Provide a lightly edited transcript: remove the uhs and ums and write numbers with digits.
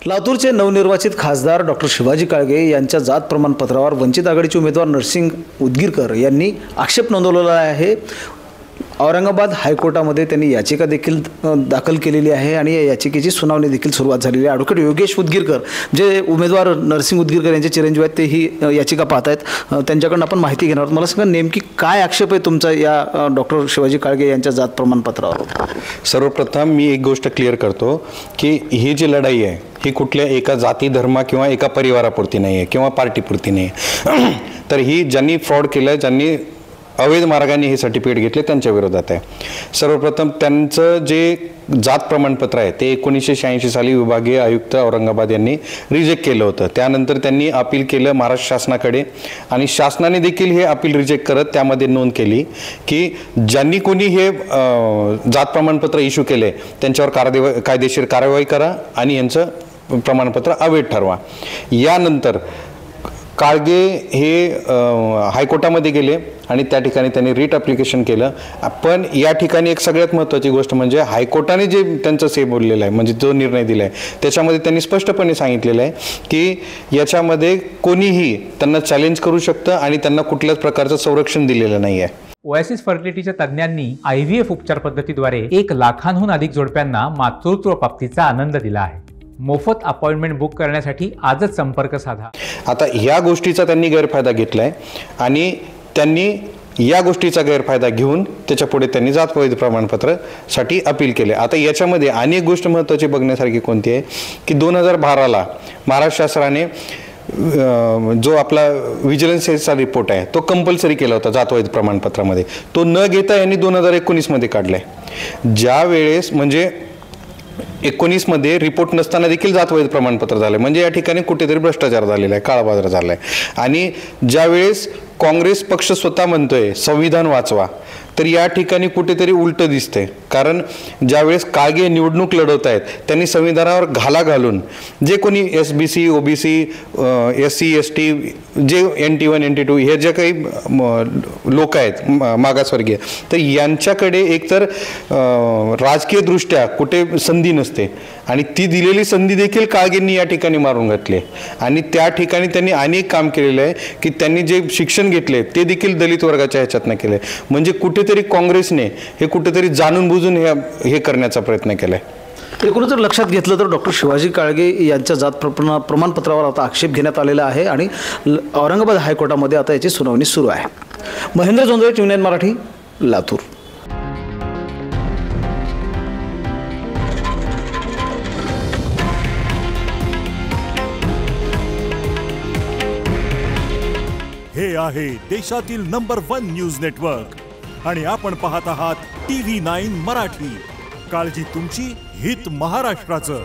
लातूरचे नवनिर्वाचित खासदार डॉक्टर शिवाजी काळगे यांच्या जात प्रमाणपत्रावर वंचित आघाडीचे उमेदवार नरसिंग उदगीरकर यांनी आक्षेप नोंदवलेला आहे। औरंगाबाद हायकोर्टामध्ये त्यांनी याचिका देखील दाखल केलेली आहे आणि या याचिकेची सुनावणी देखील सुरुवात झालेली आहे। ॲडव्होकेट योगेश उदगीरकर जे उमेदवार नरसिंग उदगीरकर यांचे चिरंजीव आहेत ते ही याचिका पाहत आहेत, त्यांच्याकडून आपण माहिती घेणार आहोत। मला सांगा नेमकी काय आक्षेप आहे तुमचा या डॉक्टर शिवाजी काळगे यांच्या जात प्रमाणपत्रावर? सर्वप्रथम मी एक गोष्ट क्लिअर करतो की ही जी लढाई आहे ही कुठल्या एका जाती धर्म किंवा एका परिवारापुरती नाही आहे किंवा पार्टीपुरती नाही आहे। तर ही ज्यांनी फ्रॉड केलं, ज्यांनी अवैध मार्गाने हे सर्टिफिकेट घेतले त्यांच्या विरोधात आहे। सर्वप्रथम त्यांचं जे जात प्रमाणपत्र आहे ते 1986 साली विभागीय आयुक्त औरंगाबाद यांनी रिजेक्ट केलं होतं। त्यानंतर त्यांनी अपील केलं महाराष्ट्र शासनाकडे आणि शासनाने देखील हे अपील रिजेक्ट करत त्यामध्ये नोंद केली की ज्यांनी कोणी हे जात प्रमाणपत्र इश्यू केले त्यांच्यावर कायदेशीर कारवाई करा आणि यांचं प्रमाणपत्र अवैध ठरवा। यानंतर काळगे हे हायकोर्टामध्ये गेले आणि त्या ठिकाणी त्यांनी रिट ॲप्लिकेशन केलं। पण या ठिकाणी एक सगळ्यात महत्त्वाची गोष्ट म्हणजे हायकोर्टाने जे त्यांचं से बोललेलं आहे, म्हणजे जो निर्णय दिला आहे त्याच्यामध्ये त्यांनी स्पष्टपणे सांगितलेलं आहे की याच्यामध्ये कोणीही त्यांना चॅलेंज करू शकतं आणि त्यांना कुठल्याच प्रकारचं संरक्षण दिलेलं नाही आहे। ओएसिस फर्टिलिटीच्या तज्ञांनी IVF उपचार पद्धतीद्वारे 1 लाखांहून अधिक जोडप्यांना मातृत्व प्राप्तीचा आनंद दिला आहे। मोफत अपॉइंटमेंट बुक करण्यासाठी आजच संपर्क साधा। आता या गोष्टीचा त्यांनी गैरफायदा घेतलाय आणि त्यांनी या गोष्टीचा गैरफायदा घेऊन त्याच्या पुढे त्यांनी जात वैध प्रमाणपत्रासाठी अपील केले। आता याच्यामध्ये अनेक गोष्ट महत्त्वाची बघण्यासारखी कोणती आहे की 2012ला महाराष्ट्र शासनाने जो आपला विजिलन्सचा रिपोर्ट आहे तो कंपल्सरी केला होता जात वैध प्रमाणपत्रामध्ये, तो न घेता यांनी 2019 मध्ये काढलाय। ज्या वेळेस म्हणजे 19 मध्ये रिपोर्ट नसताना देखील जात वैध प्रमाणपत्र झाले, म्हणजे या ठिकाणी कुठेतरी भ्रष्टाचार झालेला आहे, काळाबाजार झाला आहे। आणि ज्यावेळेस काँग्रेस पक्ष स्वतः म्हणतोय संविधान वाचवा, तर या ठिकाणी कुठेतरी उलट दिसते। कारण ज्यावेळेस काळगे निवडणूक लढवत आहेत त्यांनी संविधानावर घाला घालून जे कोणी SBC OBC SC ST जे NT1 NT2 हे जे काही लोक आहेत मागासवर्गीय, तर यांच्याकडे एकतर राजकीय दृष्ट्या कुठे संधी नसते आणि ती दिलेली संधी देखील काळगेंनी या ठिकाणी मारून घातली आणि त्या ठिकाणी त्यांनी अनेक काम केलेलं आहे की त्यांनी जे शिक्षण घेतले ते देखील दलित वर्गाच्या ह्याच्यातनं केले। म्हणजे कुठेतरी काँग्रेसने हे कुठेतरी जाणून बुजून हे करण्याचा प्रयत्न केलाय। एकूणच जर लक्षात घेतलं तर डॉक्टर शिवाजी काळगे यांच्या जात प्रमाणपत्रावर आता आक्षेप घेण्यात आलेला आहे आणि औरंगाबाद हायकोर्टामध्ये आता याची सुनावणी सुरू आहे। महेंद्र जोंधळे, TVNINE मराठी, लातूर। हे आहे देशातील नंबर 1 न्यूज नेटवर्क आणि आपण पाहत आहात TV9 मराठी। काळजी तुमची, हित महाराष्ट्राचं।